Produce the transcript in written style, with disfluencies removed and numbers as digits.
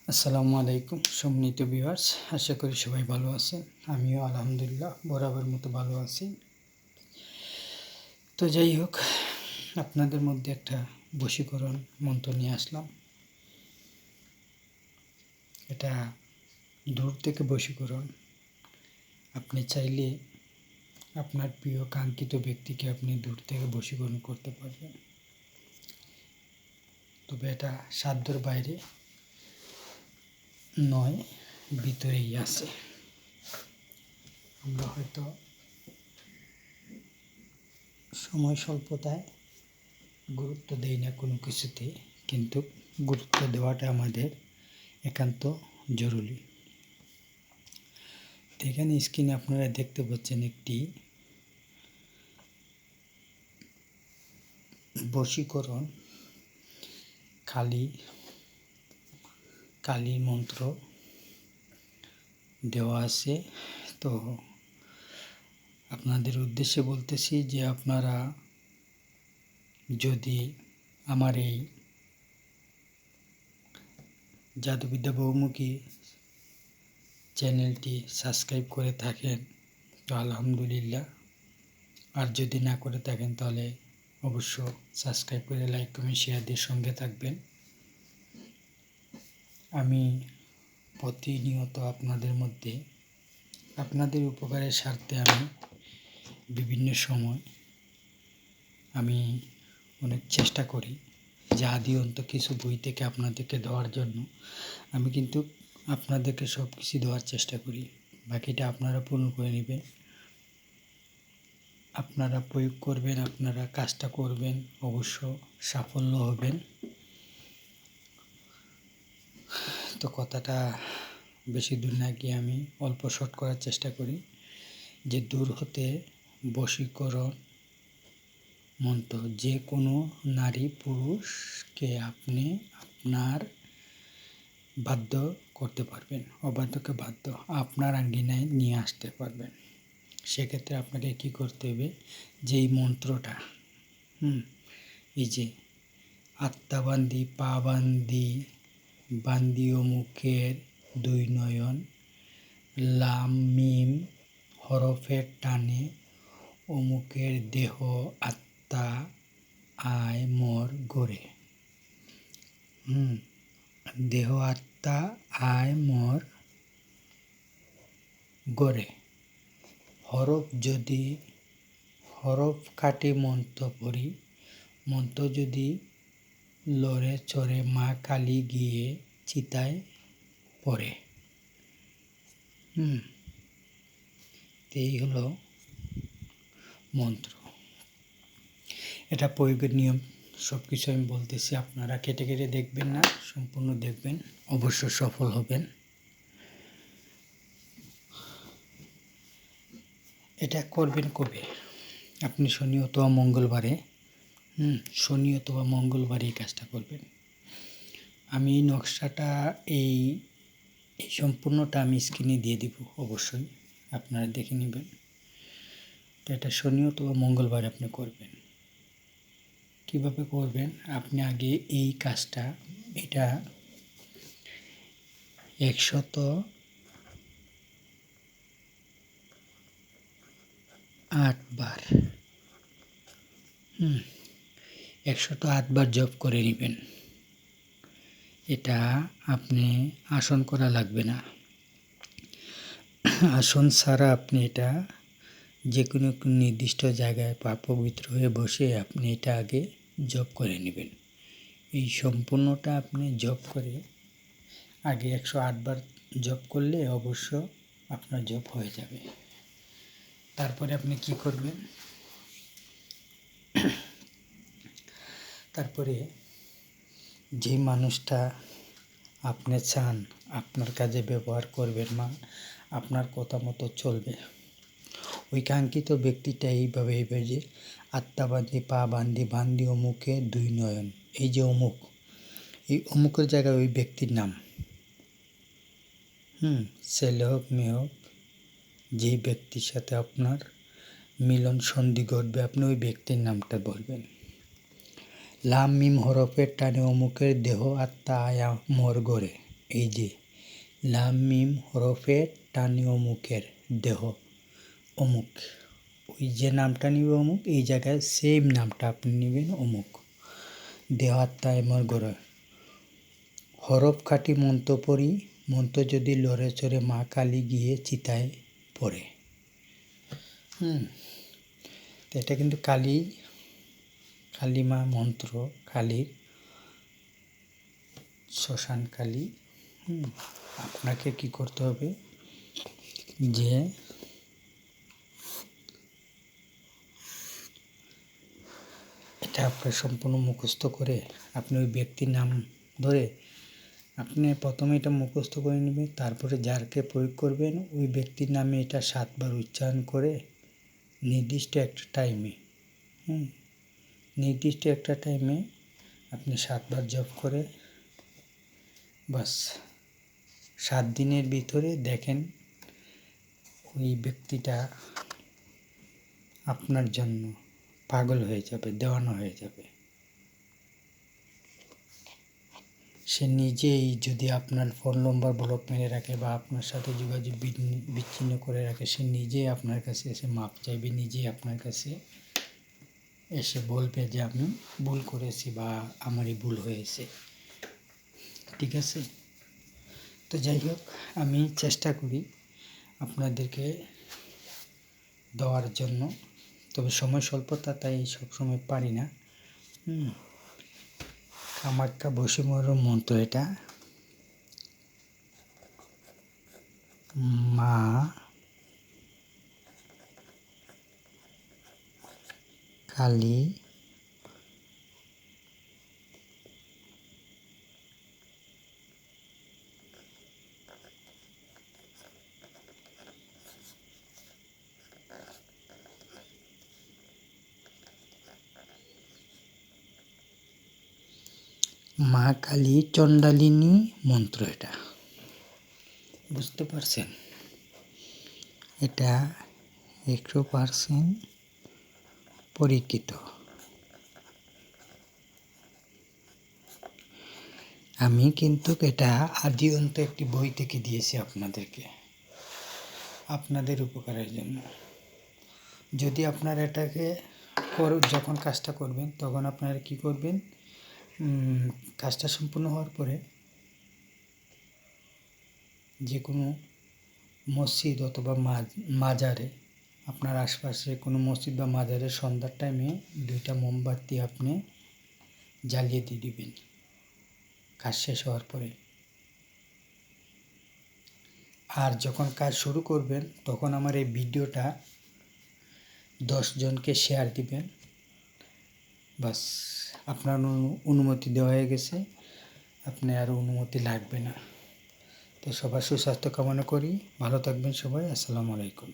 আসসালামু আলাইকুম সম্মানিত ভিউয়ার্স, আশা করি সবাই ভালো আছেন। আমিও আলহামদুলিল্লাহ বরাবর মতো ভালো আছি। তো যাই হোক, আপনাদের মধ্যে একটা বশীকরণ মন্ত্র নিয়ে আসলাম। এটা দূর থেকে বশীকরণ। আপনি চাইলে আপনার প্রিয় কাঙ্ক্ষিত ব্যক্তিকে আপনি দূর থেকে বশীকরণ করতে পারবেন, তবে এটা সাধ্যর বাইরে নয়, ভিতরেই আছে। আমরা হয়তো সময় স্বল্পতায় গুরুত্ব দেই না কোনো কিছুতে, কিন্তু গুরুত্ব দেওয়াটা আমাদের একান্ত জরুরি। তো এখানে স্ক্রিনে আপনারা দেখতে পাচ্ছেন একটি বশীকরণ কালী মন্ত্র দেওয়া আছে। তো আপনাদের উদ্দেশ্যে বলতেছি যে আপনারা যদি আমার এই জাদুবিদ্যা বহুমুখী চ্যানেলটি সাবস্ক্রাইব করে থাকেন তো আলহামদুলিল্লাহ, আর যদি না করে থাকেন তাহলে অবশ্য সাবস্ক্রাইব করে লাইক কমেন্ট শেয়ার দিয়ে সঙ্গে থাকবেন। আমি প্রতিনিয়ত আপনাদের মধ্যে আপনাদের উপকারের স্বার্থে আমি বিভিন্ন সময় আমি অনেক চেষ্টা করি যে আদি অন্ত কিছু বই থেকে আপনাদেরকে দেওয়ার জন্য। আমি কিন্তু আপনাদেরকে সব কিছু দেওয়ার চেষ্টা করি, বাকিটা আপনারা পূর্ণ করে নেবেন। আপনারা প্রয়োগ করবেন, আপনারা কাজটা করবেন, অবশ্য সাফল্য হবেন। তো কথাটা বেশি দূর না গিয়ে আমি অল্প শর্ট করার চেষ্টা করি যে দূর হতে বশীকরণ মন্ত্র যে কোনো নারী পুরুষকে আপনি আপনার বাধ্য করতে পারবেন, অবাধ্যকে বাধ্য আপনার আঙ্গিনায় নিয়ে আসতে পারবেন। সেক্ষেত্রে আপনাকে কী করতে হবে, যে এই মন্ত্রটা এই যে আত্মাবান্দি পা বান্দি বান্দিও মুখের দুই নয়ন, লাম মিম হরফের টানে অমুকের দেহ আত্মা আয় মোর গড়ে। দেহ আত্মা আয় মোর গড়ে। হরফ কাটি মন্ত্র পড়ি, মন্ত্র যদি লড়ে চড়ে মা কালী গিয়ে চিতায় পড়ে। এই হলো মন্ত্র। এটা প্রয়োগের নিয়ম সব কিছু আমি বলতেছি, আপনারা কেটে কেটে দেখবেন না, সম্পূর্ণ দেখবেন, অবশ্য সফল হবেন। এটা করবেন কবে? আপনি শনি অথবা মঙ্গলবারে এই কাজটা করবেন। আমি এই নকশাটা এই সম্পূর্ণটা আমি স্ক্রিনে দিয়ে দিব, অবশ্যই আপনারা দেখে নেবেন। তো এটা শনি অথবা মঙ্গলবার আপনি করবেন। কিভাবে করবেন? আপনি আগে এই কাজটা এটা 108 বার 108 বার জপ করে নেবেন। এটা আপনি আসন করা লাগবে না। আসন ছাড়া আপনি এটা যে কোনো নির্দিষ্ট জায়গায় পা পবিত্র হয়ে বসে আপনি এটা আগে জপ করে নেবেন। এই সম্পূর্ণটা আপনি জপ করে আগে 108 বার জপ করলে অবশ্য আপনার জপ হয়ে যাবে। তারপরে আপনি কি করবেন? তারপরে যে মানুষটা আপনি চান আপনার কাজে ব্যবহার করবেন, আপনার কথা মতো চলবে, ওই কাঙ্ক্ষিত ব্যক্তিটা এইভাবে যে আত্মা বান্ধি পা বান্ধি বান্ধি অমুকে দুই নয়ন, এই যে অমুক, এই অমুকের জায়গায় ওই ব্যক্তির নাম, ছেলে হোক মেয়ে হোক, যেই ব্যক্তির সাথে আপনার মিলন সন্ধি ঘটবে আপনি ওই ব্যক্তির নামটা বলবেন। লাম মিম হরফের টানে অমুকের দেহ আত্মা আয়া মোর গড়ে, এই যে লাম মিম হরফে টানি অমুকের দেহ অমুক, ওই যে নামটা নিবে অমুক, এই জায়গায় সেম নামটা আপনি নেবেন অমুক। দেহাত্মা এমর গড়ে হরফ খাটি মন্ত্র পড়ি, মন্ত্র যদি লড়ে চড়ে মা কালী গিয়ে চিতায় পড়ে। তো এটা কিন্তু কালী মা মন্ত্র, কালীর শ্মশান কালী। আপনাকে কি করতে হবে যে এটা আপনার সম্পূর্ণ মুখস্থ করে আপনি ওই ব্যক্তির নাম ধরে আপনি প্রথমে এটা মুখস্থ করে নেবেন, তারপরে যারকে প্রয়োগ করবেন ওই ব্যক্তির নামে এটা 7 বার উচ্চারণ করে নির্দিষ্ট একটা টাইমে আপনি 7 বার জপ করে বাস 7 দিনের ভিতরে দেখেন ওই ব্যক্তিটা আপনার জন্য পাগল হয়ে যাবে, দেওয়ানা হয়ে যাবে। সে নিজেই যদি আপনার ফোন নম্বর ব্লক মেরে রাখে বা আপনার সাথে যোগাযোগ বিচ্ছিন্ন করে রাখে, সে নিজেই আপনার কাছে এসে মাপ চাইবে, নিজেই আপনার কাছে এসে বলবে যে আমি ভুল করেছি বা আমারই ভুল হয়েছে। ঠিক আছে? তো যাই হোক, আমি চেষ্টা করি আপনাদেরকে দেওয়ার জন্য, তবে সময় স্বল্পতা, তাই সবসময় পারি না। কামাখ্যা বসিমর মন্ত্র এটা, মা কালী মা কালী চণ্ডালিনী মন্ত্র এটা। বুঝতে পারছেন? এটা 100% পরীক্ষিত। আমি কিন্তু এটা আদি অন্ত একটি বই থেকে দিয়েছি আপনাদেরকে, আপনাদের উপকারের জন্য। যদি আপনারা এটাকে যখন কাজটা করবেন তখন আপনারা কি করবেন, কাজটা সম্পূর্ণ হওয়ার পরে যে কোনো মসজিদ অথবা মাজারে, আপনার আশপাশে কোনো মসজিদ বা মাজারে সন্ধ্যার টাইমে 2টা মোমবাতি আপনি জ্বালিয়ে দিয়ে দিবেন কাজ শেষ হওয়ার পরে। আর যখন কাজ শুরু করবেন তখন আমার এই ভিডিওটা 10 জনকে শেয়ার দিবেন। বাস, আপনার অনুমতি দেওয়া হয়ে গেছে, আপনার আর অনুমতি লাগবে না। তো সবার সুস্বাস্থ্য কামনা করি। ভালো থাকবেন সবাই। আসসালামু আলাইকুম।